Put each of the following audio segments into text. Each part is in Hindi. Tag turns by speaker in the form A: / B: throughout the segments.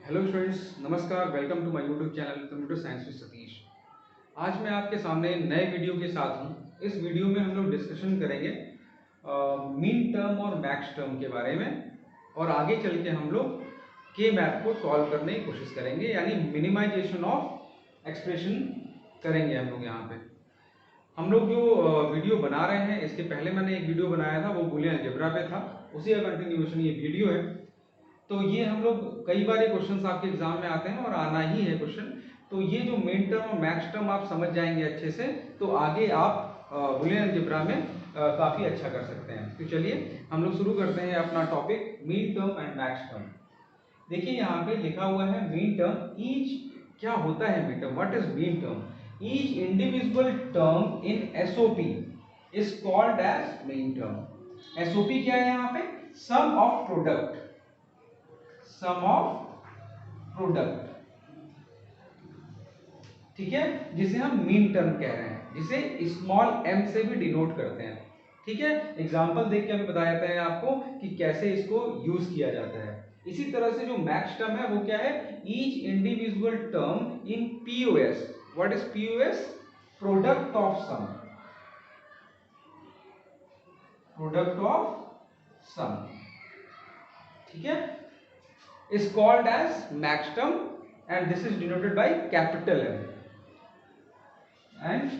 A: हेलो स्टूडेंट्स, नमस्कार। Welcome to my YouTube channel computer science with Satish. आज मैं आपके सामने नए वीडियो के साथ हूँ। इस वीडियो में हम लोग डिस्कशन करेंगे मीन टर्म और मैक्स टर्म के बारे में, और आगे चल के हम लोग के मैथ को सॉल्व करने की कोशिश करेंगे, यानी मिनिमाइजेशन ऑफ एक्सप्रेशन करेंगे हम लोग यहाँ पे। हम लोग जो वीडियो बना रहे हैं, इसके पहले मैंने एक वीडियो बनाया था, वो बूलियन अलजेब्रा पे था। उसी का कंटिन्यूएशन ये वीडियो है। तो ये हम लोग कई बार ये क्वेश्चंस आपके एग्जाम में आते हैं और आना ही है क्वेश्चन। तो ये जो मेन टर्म और मैक्स टर्म आप समझ जाएंगे अच्छे से, तो आगे आप बूलियन अलजेब्रा में काफ़ी अच्छा कर सकते हैं। तो चलिए हम लोग शुरू करते हैं अपना topic mean term and max term. देखिए यहाँ पे लिखा हुआ है मीन टर्म। ईच क्या होता है mean term? What is mean term? Each individual term in SOP is called as mean term. SOP क्या है यहाँ पे? Sum of product, sum of product, ठीक है, जिसे हम मीन टर्म कह रहे हैं, जिसे स्मॉल m से भी डिनोट करते हैं। ठीक है, एग्जांपल देख के हमें बताया जाता है आपको कि कैसे इसको यूज किया जाता है। इसी तरह से जो मैक्स टर्म है वो क्या है? Each individual term in POS. What is POS? Product of sum, product of sum, ठीक है, is called as max term and this is denoted by capital M and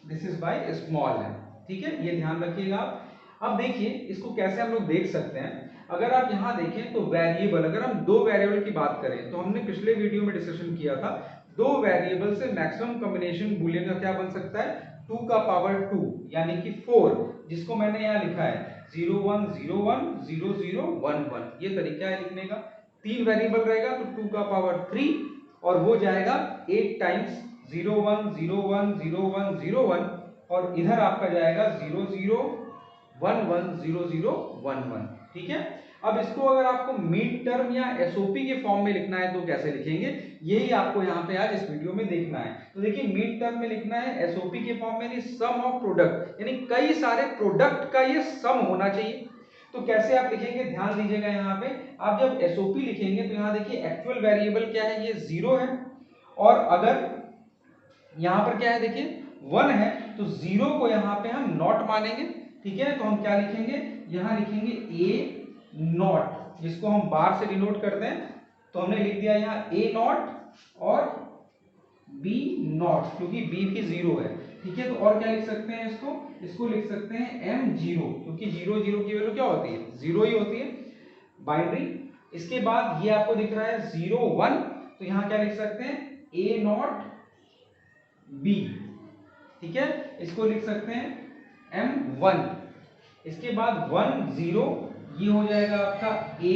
A: this is by small m। ठीक है, ये ध्यान रखिएगा आप। अब देखिए इसको कैसे हम लोग देख सकते हैं। अगर आप यहाँ देखें तो वेरिएबल, अगर हम दो वेरिएबल की बात करें तो हमने पिछले वीडियो में डिस्कशन किया था, दो वेरिएबल से मैक्सिमम कॉम्बिनेशन बूलियन का क्या बन सकता है? 2 का पावर 2 यानी कि 4, जिसको मैंने यहाँ लिखा है 0 1 0 1 0 0 1 1। ये तरीका है लिखने का। तीन वेरिएबल रहेगा तो 2 का पावर 3 और वो जाएगा 8 टाइम्स 0 1 0 1 0 1 0 1, और इधर आपका जाएगा 0 0 1 1 0 0 1 1। ठीक है, अब इसको अगर आपको मीन टर्म या एसओपी के फॉर्म में लिखना है तो कैसे लिखेंगे, यही आपको यहाँ पे आज इस वीडियो में देखना है। तो देखिए मीन टर्म में लिखना है एसओपी के फॉर्म में, सम ऑफ प्रोडक्ट, यानी कई सारे प्रोडक्ट का ये सम होना चाहिए। तो कैसे आप लिखेंगे, ध्यान दीजिएगा। यहाँ पे आप जब एसओपी लिखेंगे तो यहाँ देखिए एक्चुअल वेरिएबल क्या है? ये 0 है, और अगर यहाँ पर क्या है देखिए 1 है, तो 0 को यहाँ पे हम नॉट मानेंगे। ठीक है, तो हम क्या लिखेंगे? यहाँ लिखेंगे ए नॉट, जिसको हम बार से डिनोट करते हैं। तो हमने लिख दिया यहाँ ए नॉट और बी नॉट, क्योंकि बी भी 0 है। ठीक है, तो और क्या लिख सकते हैं इसको? इसको लिख सकते हैं एम 0, क्योंकि 0 0 की वैल्यू क्या होती है? 0 ही होती है, बाइनरी। इसके बाद ये आपको दिख रहा है 0 1, तो यहाँ क्या लिख सकते हैं? ए नॉट बी। ठीक है, इसको लिख सकते हैं m1। इसके बाद 1 0, ये हो जाएगा आपका a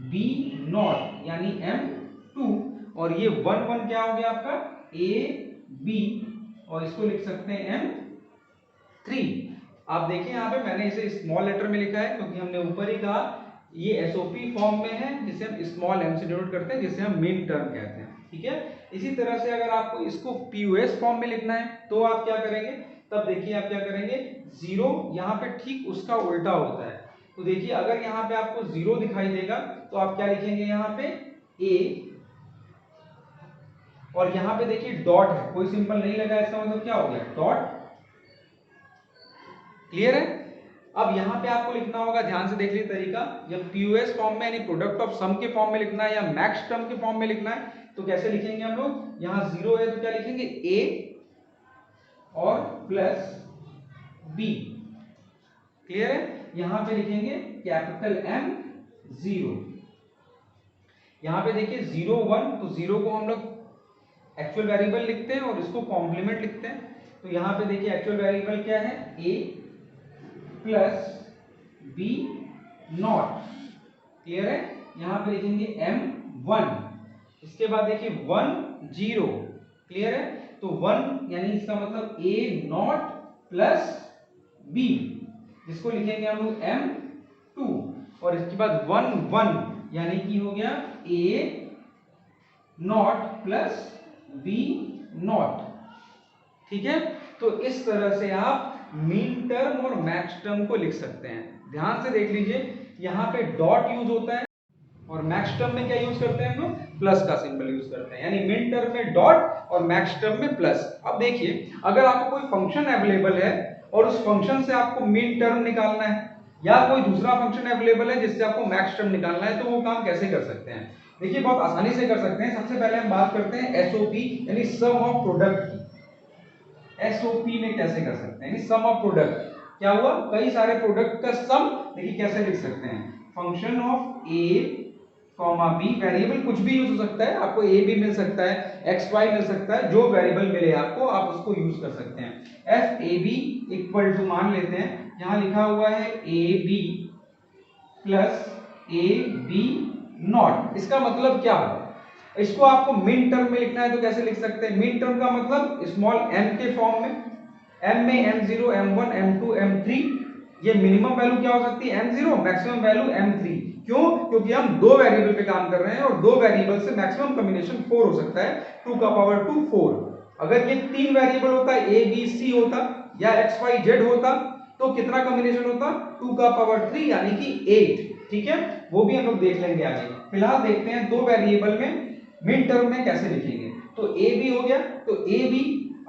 A: b नॉट यानी m2, और ये 1 1 क्या हो गया आपका? a b, और इसको लिख सकते हैं m3। आप देखिए यहाँ पे मैंने इसे स्मॉल लेटर में लिखा है, क्योंकि हमने ऊपर ही कहा ये एसओपी फॉर्म में है, जिसे हम स्मॉल m से डिनोट करते हैं, जिसे हम मीन टर्म कहते हैं। ठीक है, इसी तरह से अगर आपको इसको पीओएस फॉर्म में लिखना है तो आप क्या करेंगे? तब देखिए आप क्या करेंगे, 0 यहाँ पे ठीक उसका उल्टा होता है। तो देखिए अगर यहाँ पे आपको 0 दिखाई देगा तो आप क्या लिखेंगे? यहाँ पे a, और यहाँ पे देखिए डॉट है, कोई सिंबल नहीं लगा, इसका मतलब क्या हो गया? डॉट। क्लियर है? अब यहाँ पे आपको लिखना होगा, ध्यान से देख लीजिए तरीका। जब पीओएस फॉर्म में यानी प्रोडक्ट ऑफ सम के फॉर्म में लिखना है या मैक्स टर्म के फॉर्म में लिखना है तो कैसे लिखेंगे हम लोग? यहाँ 0 है तो क्या लिखेंगे? a और प्लस b। क्लियर है? यहाँ पे लिखेंगे कैपिटल M 0। यहाँ पे देखिए 0 1, तो 0 को हम लोग एक्चुअल वेरिएबल लिखते हैं और इसको कॉम्प्लीमेंट लिखते हैं। तो यहाँ पे देखिए एक्चुअल वेरिएबल क्या है? a plus b not. Clear है? यहाँ पे लिखेंगे m1। इसके बाद देखिए 1 0। क्लियर है? तो 1 यानी इसका मतलब a नॉट प्लस b, जिसको लिखेंगे हम लोग m2, और इसके बाद 1 1 यानी कि हो गया a not plus b not. ठीक है, तो इस तरह से आप मीन टर्म और मैक्स टर्म को लिख सकते हैं। ध्यान से देख लीजिए, यहाँ पे डॉट यूज होता है, और मैक्स टर्म में क्या यूज करते हैं हम लोग, प्लस का सिंबल यूज करते हैं, यानी मिन टर्म में डॉट और मैक्स टर्म में प्लस। अब देखिए अगर आपको कोई फंक्शन अवेलेबल है और उस फंक्शन से आपको मिन टर्म निकालना है या कोई दूसरा फंक्शन अवेलेबल है जिससे आपको मैक्स टर्म निकालना है, तो वो काम कैसे कर सकते हैं? देखिए बहुत आसानी से कर सकते हैं। सबसे पहले हम बात करते हैं एसओपी यानी सम ऑफ प्रोडक्ट की। एसओपी में कैसे कर सकते हैं, सम ऑफ प्रोडक्ट। क्या हुआ, कई सारे प्रोडक्ट का सम। देखिए कैसे लिख सकते हैं, function of a comma b, variable कुछ भी यूज हो सकता है, आपको ए भी मिल सकता है, एक्स वाई मिल सकता है, जो वेरिएबल मिले आपको आप उसको यूज कर सकते हैं। F a b equal to, मान लेते हैं यहां लिखा हुआ है a b plus a b not. इसका मतलब क्या होगा, इसको आपको मिन टर्म में लिखना है तो कैसे लिख सकते हैं? मिन टर्म का मतलब स्मॉल m के फॉर्म में, m में m0 m1 m2 m3। ये मिनिमम वैल्यू क्या हो सकती है, m0, मैक्सिमम वैल्यू m3। क्यों? क्योंकि हम दो वेरिएबल पे काम कर रहे हैं और दो वेरिएबल से मैक्सिमम कॉम्बिनेशन 4 हो सकता है, 2 का पावर 2 4। अगर ये तीन वेरिएबल होता, a b c होता या x y z होता, तो कितना कॉम्बिनेशन होता, 2 का पावर 3 यानी कि 8। ठीक है, वो भी हम लोग देख लेंगे आगे। फिलहाल देखते हैं दो वेरिएबल में मिड टर्म में कैसे लिखेंगे। तो ए बी हो गया, तो ए बी।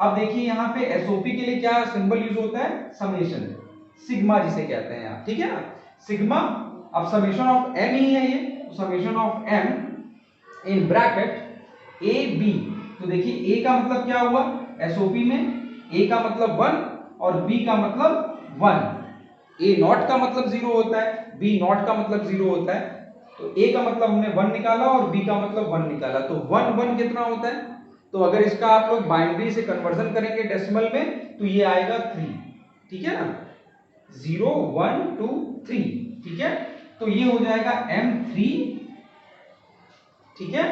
A: अब देखिए यहाँ पे एसओपी के लिए क्या सिंबल यूज होता है, समेशन, सिग्मा जिसे कहते हैं आप, ठीक है ना, सिग्मा। अब समेशन ऑफ एम ही है ये, तो summation of m in bracket a b. तो देखिए ए का मतलब क्या हुआ, एसओपी में ए का मतलब 1 और बी का मतलब 1। ए नॉट का मतलब 0 होता है, बी नॉट का मतलब 0 होता है। तो ए का मतलब हमने 1 निकाला और बी का मतलब 1 निकाला, तो 1 1 कितना होता है? तो अगर इसका आप लोग बाइनरी से कन्वर्जन करेंगे डेसिमल में तो ये आएगा 3। ठीक है ना, 0 1 2 3। ठीक है, तो ये हो जाएगा m3। ठीक है,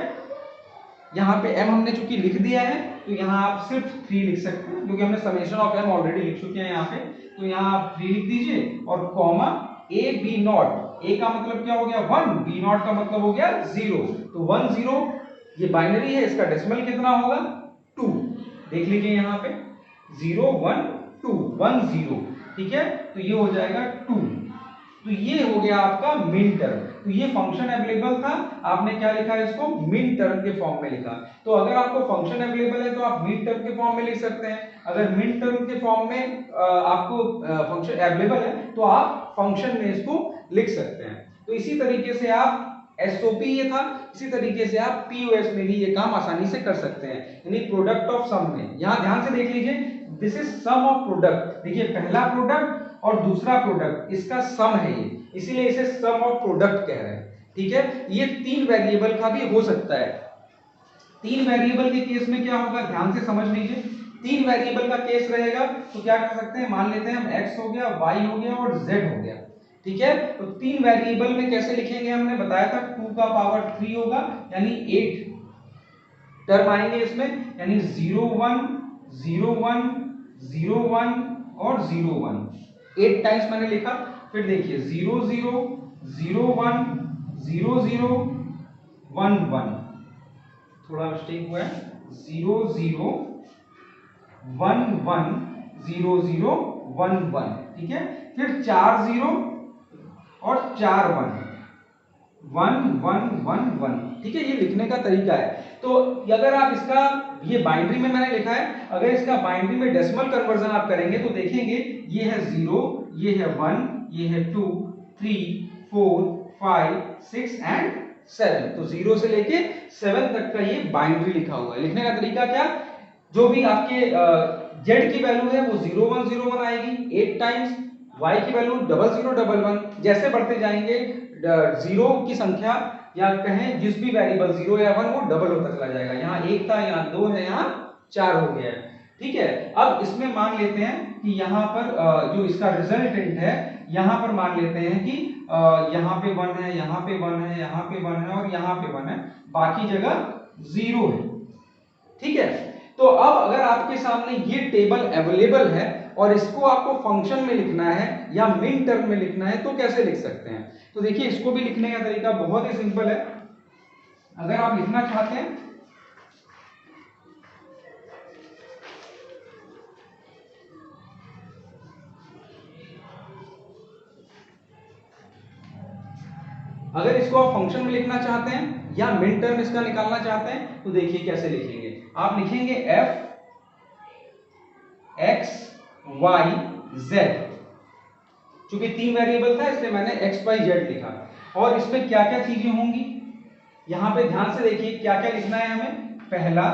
A: यहाँ पे m हमने चूंकि लिख दिया है तो यहाँ आप सिर्फ 3 लिख सकते हैं, क्योंकि हमने समेशन ऑफ m ऑलरेडी लिख चुके हैं यहाँ पे। तो यहाँ आप 3 लिख दीजिए और comma a b not. a का मतलब क्या हो गया 1, b नॉट का मतलब हो गया 0। तो 1 0 ये बाइनरी है, इसका डेसिमल कितना होगा 2। देख लीजिए यहाँ पे 0 1 2 1 0। ठीक है, तो ये हो जाएगा 2। तो ये हो गया आपका मिन टर्म। तो ये फंक्शन अवेलेबल था, आपने क्या लिखा है, इसको मिन टर्म के फॉर्म में लिखा। तो अगर आपको फंक्शन अवेलेबल है तो आप मिन टर्म के फॉर्म में लिख सकते हैं। अगर मिन टर्म के फॉर्म में आपको फंक्शन अवेलेबल है तो आप फंक्शन में इसको लिख सकते हैं। तो इसी तरीके से आप एसओपी ये था, इसी तरीके से आप पीओएस में भी ये काम आसानी से कर सकते हैं, यानी प्रोडक्ट ऑफ सम में। यहां ध्यान से देख लीजिए, this is sum of product. देखिए पहला प्रोडक्ट और दूसरा प्रोडक्ट, इसका सम है ये, इसीलिए इसे सम ऑफ प्रोडक्ट कह रहे हैं। ठीक है, ये तीन वेरिएबल का भी हो सकता है। तीन वेरिएबल के केस में क्या होगा, ध्यान से समझ लीजिए। तीन वेरिएबल का केस रहेगा तो क्या कर सकते हैं, मान लेते हैं हम x हो गया, y हो गया और z हो गया। ठीक है, तो तीन वेरिएबल में कैसे लिखेंगे, हमने बताया था 2 का पावर 3 होगा, यानी 8 टर्म आएंगे इसमें, यानी 0 1 0 1 0 1 और 0 1। 8 टाइम्स मैंने लिखा। फिर देखिए 0 0 0 1 0 0 1 1, थोड़ा मिस्टेक हुआ है, 0 0 1 1 0 0 1 1। ठीक है, फिर 4 0 और 4 1 1 1 1 1। ठीक है, ये लिखने का तरीका है। तो अगर आप इसका, ये बाइनरी में मैंने लिखा है, अगर इसका बाइनरी में डेसिमल कन्वर्जन आप करेंगे तो देखेंगे ये है 0, ये है 1, ये है 2 3 4 5 6 एंड 7। तो 0 से लेके 7 तक का ये बाइनरी लिखा हुआ है। लिखने का तरीका क्या, जो भी आपके z की वैल्यू है वो 0 1 0 1 आएगी 8 टाइम्स, y की वैल्यू 0 0 1 1। जैसे बढ़ते जाएंगे जीरो की संख्या या कहें जिस भी वेरिएबल 0 या 1 वो डबल होता चला जाएगा। यहाँ 1 था, यहाँ 2 है, यहाँ 4 हो गया है। ठीक है, अब इसमें मान लेते हैं कि यहाँ पर जो इसका रिजल्टेंट है, यहाँ पर मान लेते हैं कि यहाँ पे 1 है, यहाँ पे 1 है, यहाँ पे 1 है और यहाँ पे 1 है, बाकी जगह 0 है। ठीक है, तो अब अगर आपके सामने ये टेबल अवेलेबल है और इसको आपको फंक्शन में लिखना है या मिन टर्म में लिखना है तो कैसे लिख सकते हैं? तो देखिए इसको भी लिखने का तरीका बहुत ही सिंपल है। अगर आप लिखना चाहते हैं अगर इसको आप फंक्शन में लिखना चाहते हैं या मिन टर्म इसका निकालना चाहते हैं तो देखिए कैसे लिखेंगे। आप लिखेंगे f x y z, चूंकि 3 वेरिएबल था इसलिए मैंने x y z लिखा। और इसमें क्या क्या चीजें होंगी यहां पे ध्यान से देखिए, क्या क्या लिखना है हमें। पहला,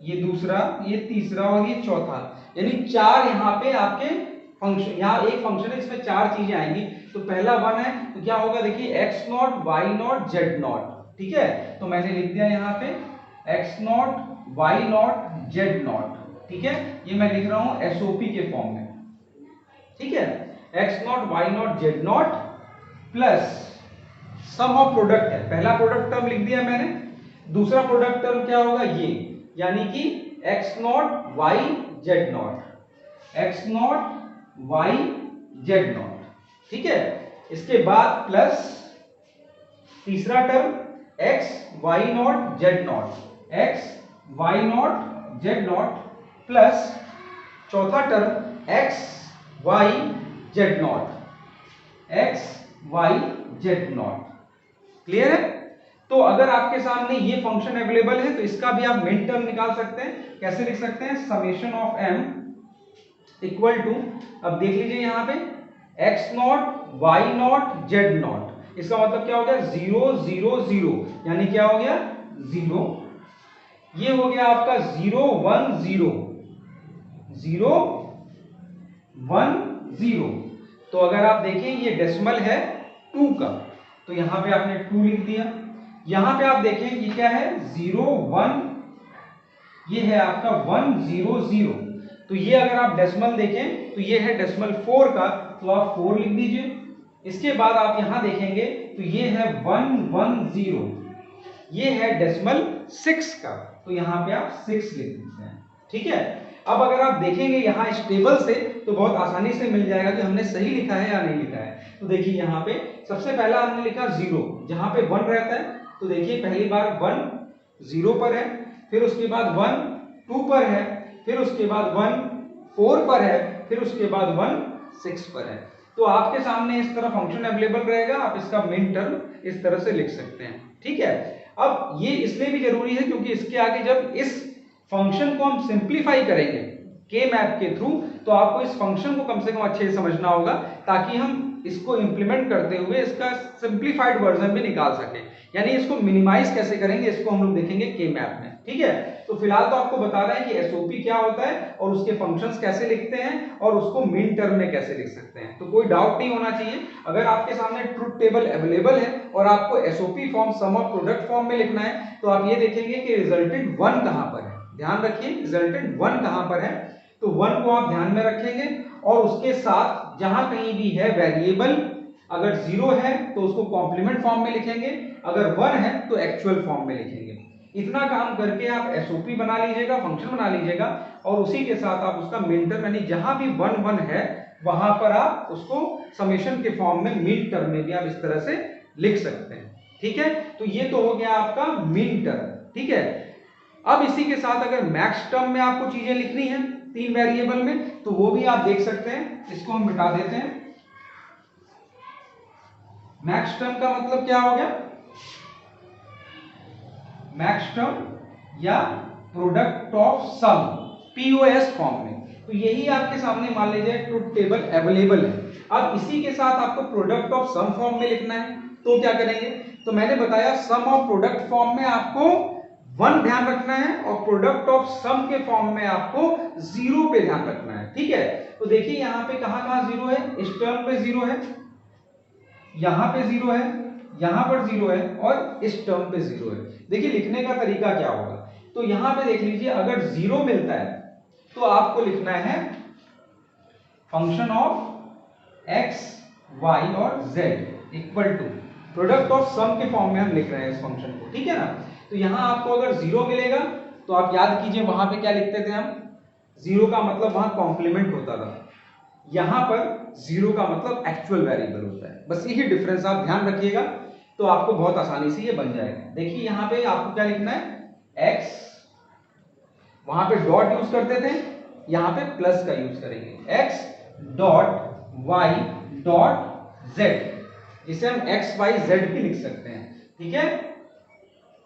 A: ये दूसरा, ये तीसरा और ये चौथा, यानी 4 यहाँ पे आपके फंक्शन, यहाँ एक फंक्शन है इसमें 4 चीजें आएंगी। तो पहला 1 है तो क्या होगा देखिए x not y not z not, ठीक है। तो मैंने लिख दिया यहाँ पे x not y not z not, ठीक है। ये मैं लिख रहा हूं एसओपी के फॉर्म में, ठीक है। x not y not z not plus sum of product है, पहला प्रोडक्ट टर्म लिख दिया मैंने। दूसरा प्रोडक्ट टर्म क्या होगा ये, यानी कि x not y z not, x not y z not, ठीक है। इसके बाद प्लस तीसरा term x y not z not, x y not z not plus चौथा term x y z not, x y z not. Clear है। तो अगर आपके सामने ये फंक्शन अवेलेबल है तो इसका भी आप मिन टर्म निकाल सकते हैं। कैसे लिख सकते हैं, summation of m equal to, अब देख लीजिए यहाँ पे x not y not z not, इसका मतलब क्या हो गया 0 0 0, यानी क्या हो गया 0, ये हो गया आपका 0 1 0 0 1 0। तो अगर आप देखें ये डेसिमल है 2 का, तो यहां पे आपने 2 लिख दिया। यहां पे आप देखें ये क्या है 0 1, ये है आपका 1 0 0। तो ये अगर आप डेसिमल देखें तो ये है डेसिमल 4 का, तो आप 4 लिख दीजिए। इसके बाद आप यहां देखेंगे तो ये है 1 1 0, ये है डेसिमल 6 का, तो यहां पे आप 6 लिख देते हैं, ठीक है। अब अगर आप देखेंगे यहाँ इस टेबल से तो बहुत आसानी से मिल जाएगा कि हमने सही लिखा है या नहीं लिखा है। तो देखिए यहाँ पे सबसे पहला हमने लिखा 0, जहां पे 1 रहता है, तो देखिए पहली बार 1 0 पर है, फिर उसके बाद 1 2 पर है, फिर उसके बाद 1 4 पर है, फिर उसके बाद 1 6 पर है। तो आपके सामने इस तरह फंक्शन अवेलेबल रहेगा, आप इसका मिन टर्म इस तरह से लिख सकते हैं, ठीक है। अब ये इसलिए भी जरूरी है क्योंकि इसके आगे जब इस फंक्शन को हम सिंप्लीफाई करेंगे के मैप के थ्रू, तो आपको इस फंक्शन को कम से कम अच्छे से समझना होगा ताकि हम इसको इंप्लीमेंट करते हुए इसका सिंप्लीफाइड वर्जन भी निकाल सकें, यानी इसको मिनिमाइज कैसे करेंगे इसको हम लोग देखेंगे के मैप में, ठीक है। तो फिलहाल तो आपको बता रहा है कि एसओपी क्या होता है और उसके फंक्शंस कैसे लिखते हैं और उसको मिन टर्म में कैसे लिख सकते हैं। तो कोई डाउट नहीं होना चाहिए। अगर आपके सामने ट्रुथ टेबल अवेलेबल है और आपको SOP form sum of product form में लिखना है, तो आप ये देखेंगे कि रिजल्टेंट 1 कहां पर है। ध्यान रखिए रिजल्टेंट 1 कहां पर है, तो 1 को आप ध्यान में रखेंगे और उसके साथ जहां कहीं भी है वेरिएबल, अगर 0 है तो उसको कॉम्प्लीमेंट फॉर्म में लिखेंगे, अगर 1 है तो एक्चुअल फॉर्म में लिखेंगे। इतना काम करके आप एसओपी बना लीजिएगा, फंक्शन बना लीजिएगा और उसी के साथ आप उसका मिन टर्म, यानी जहां भी 1 1 है वहां पर आप उसको समेशन के फॉर्म में मिन टर्म में भी आप इस तरह से लिख सकते हैं, ठीक है। तो ये तो हो गया आपका मिन टर्म, ठीक है। अब इसी के साथ अगर मैक्स टर्म में आपको चीजें लिखनी है 3 वेरिएबल में, तो वो भी आप देख सकते हैं। इसको हम मिटा देते हैं। मैक्स टर्म का मतलब क्या हो गया, मैक्स टर्म या product of sum POS form में, तो यही आपके सामने मान लीजिए ट्रुथ टेबल अवेलेबल है। अब इसी के साथ आपको प्रोडक्ट ऑफ सम फॉर्म में लिखना है, तो क्या करेंगे, तो मैंने बताया सम ऑफ प्रोडक्ट फॉर्म में आपको 1 ध्यान रखना है और प्रोडक्ट ऑफ सम के फॉर्म में आपको 0 पे ध्यान रखना है, ठीक है। तो देखिए यहाँ पे कहां 0 है, इस टर्म पे 0 है, यहां पे 0 है, यहां पर 0 है और इस टर्म पे 0 है। देखिए लिखने का तरीका क्या होगा, तो यहां पे देख लीजिए अगर 0 मिलता है तो आपको लिखना है फंक्शन ऑफ x y और z equal to product of sum के फॉर्म में हम लिख रहे हैं इस फंक्शन को, ठीक है ना। तो यहां आपको अगर 0 मिलेगा तो आप याद कीजिए वहां पे क्या लिखते थे हम, 0 का मतलब वहां कॉम्प्लीमेंट होता था, यहां पर 0 का मतलब एक्चुअल वेरिएबल होता है। बस यही डिफरेंस आप ध्यान रखिएगा तो आपको बहुत आसानी से ये बन जाएगा। देखिए यहां पे आपको क्या लिखना है, x, वहां पे डॉट यूज करते थे, यहां पे प्लस का यूज करेंगे, x dot y dot z, इसे हम एक्स वाई जेड भी लिख सकते हैं, ठीक है,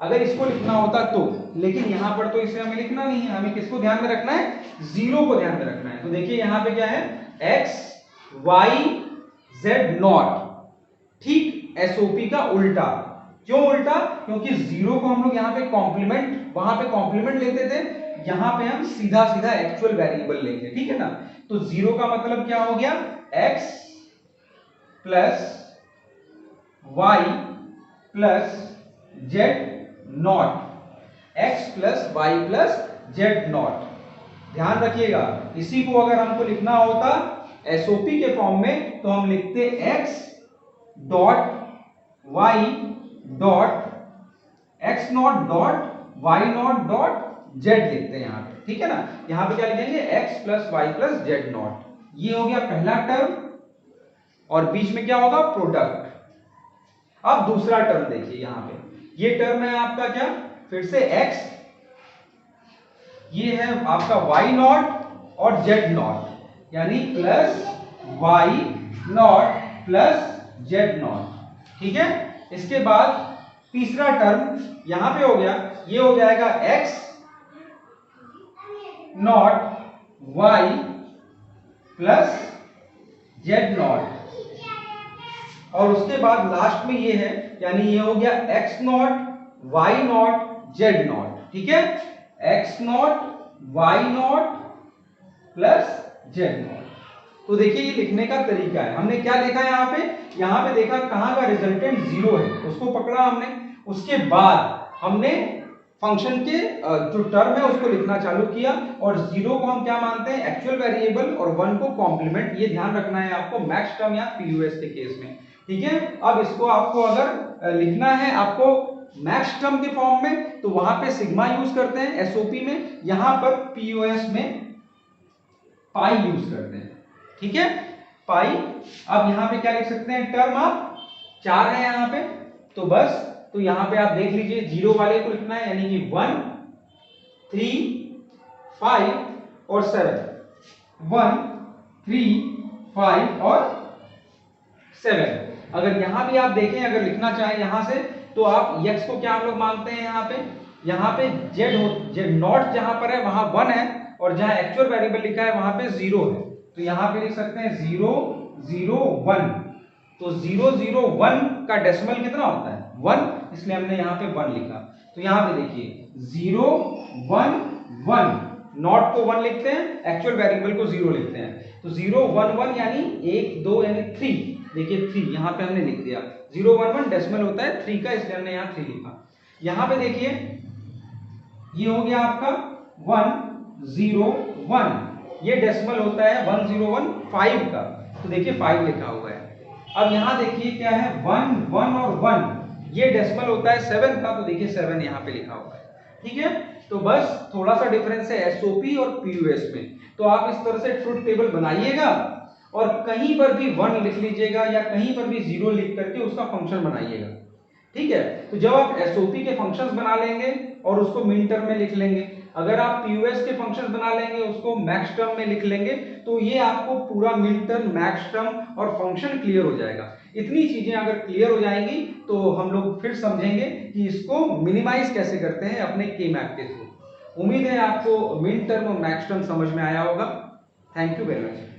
A: अगर इसको लिखना होता तो, लेकिन यहां पर तो इसे हमें लिखना नहीं है, हमें किसको ध्यान में रखना है, जीरो को ध्यान में रखना है। तो देखिए यहां पे क्या है, एक्स वाई जेड नॉट, ठीक एसओपी का उल्टा। क्यों उल्टा, क्योंकि जीरो को हम लोग यहाँ पे कॉम्प्लीमेंट, वहां पे कॉम्प्लीमेंट लेते थे, यहां पे हम सीधा सीधा एक्चुअल वेरिएबल लेंगे, ठीक है ना। तो जीरो का मतलब क्या हो गया, x plus y plus z not, x plus y plus z not. ध्यान रखिएगा, इसी को अगर हमको लिखना होता एसओपी के फॉर्म में तो हम लिखते x dot y dot x not dot y not dot z लिखते हैं यहाँ पे, ठीक है ना। यहाँ पे क्या लिखेंगे, x plus y plus z not, ये हो गया पहला टर्म, और बीच में क्या होगा, प्रोडक्ट। अब दूसरा टर्म देखिए यहाँ पे, ये टर्म है आपका क्या, फिर से x, ये है आपका y नॉट और z नॉट, यानी plus y not plus z not, ठीक है। इसके बाद तीसरा टर्म यहां पे हो गया, ये हो जाएगा x not y plus z not, और उसके बाद लास्ट में ये है, यानी ये हो गया x not y not z not, ठीक है, x not y not plus z not. तो देखिए ये लिखने का तरीका है, हमने क्या देखा यहाँ पे देखा कहां का रिजल्टेंट जीरो है, उसको पकड़ा हमने, उसके बाद हमने फंक्शन के जो टर्म है उसको लिखना चालू किया, और जीरो को हम क्या मानते हैं, एक्चुअल वेरिएबल, और वन को कॉम्प्लीमेंट। ये ध्यान रखना है आपको मैक्स टर्म या पीयूएस के केस में, ठीक है। अब इसको आपको अगर लिखना है आपको मैक्स टर्म के फॉर्म में, तो वहां पे सिग्मा यूज करते हैं एसओपी में, यहां पर पीओएस में पाई यूज करते हैं, ठीक है, पाई। अब यहां पे क्या लिख सकते हैं, टर्म आप चार है यहां पे, तो बस, तो यहां पे आप देख लीजिए जीरो वाले को लिखना है, यानी कि 1 3 5 और 7, 1 3 5 और 7। अगर यहां भी आप देखें, अगर लिखना चाहें यहां से, तो आप x को क्या हम लोग मानते हैं, यहाँ पे जेड नॉट जहां पर है वहां 1 है, और जहां एक्चुअल वेरिएबल लिखा है वहां पे 0 है, तो यहां पे लिख सकते हैं 0 0 1। तो 0 0 1 का डेसिमल कितना होता है, 1, इसलिए हमने यहाँ पे 1 लिखा। तो यहाँ पे देखिए 0 1 1, नॉट को 1 लिखते हैं, एक्चुअल वेरिएबल को 0 लिखते हैं, तो 0 1 1 यानी 1 2 यानी 3, देखिए 3 यहाँ पे हमने लिख दिया, 0 1 1 डेसिमल होता है 3 का, इसलिए हमने यहाँ 3 लिखा। यहाँ पे देखिए ये हो गया आपका 1 0 1, ये डेसिमल होता है 1 0 1 5 का, तो देखिए 5 लिखा हुआ है। अब यहाँ देखिए क्या है, 1 1 और 1, ये डेसिमल होता है 7 का, तो देखिए 7 यहाँ पे लिखा हुआ है, ठीक है। तो बस थोड़ा सा डिफरेंस है एसओपी और पीयूएस में। तो आप इस तरह से ट्रुथ टेबल बनाइएगा, और कहीं पर भी 1 लिख लीजिएगा, या कहीं पर भी 0 लिख करके उसका फंक्शन बनाइएगा, ठीक है। तो जब आप एसओपी के फंक्शंस बना लेंगे और उसको मिन टर्म में लिख लेंगे, अगर आप पीयूएस के फंक्शंस बना लेंगे उसको मैक्स टर्म में लिख लेंगे, तो ये आपको पूरा मिन टर्म, मैक्स टर्म और फंक्शन क्लियर हो जाएगा। इतनी चीजें अगर क्लियर हो जाएंगी तो हम लोग फिर समझेंगे कि इसको मिनिमाइज कैसे करते हैं अपने के मैप के थ्रू। उम्मीद है आपको मिन टर्म और मैक्स टर्म समझ में आया होगा। Thank you very much.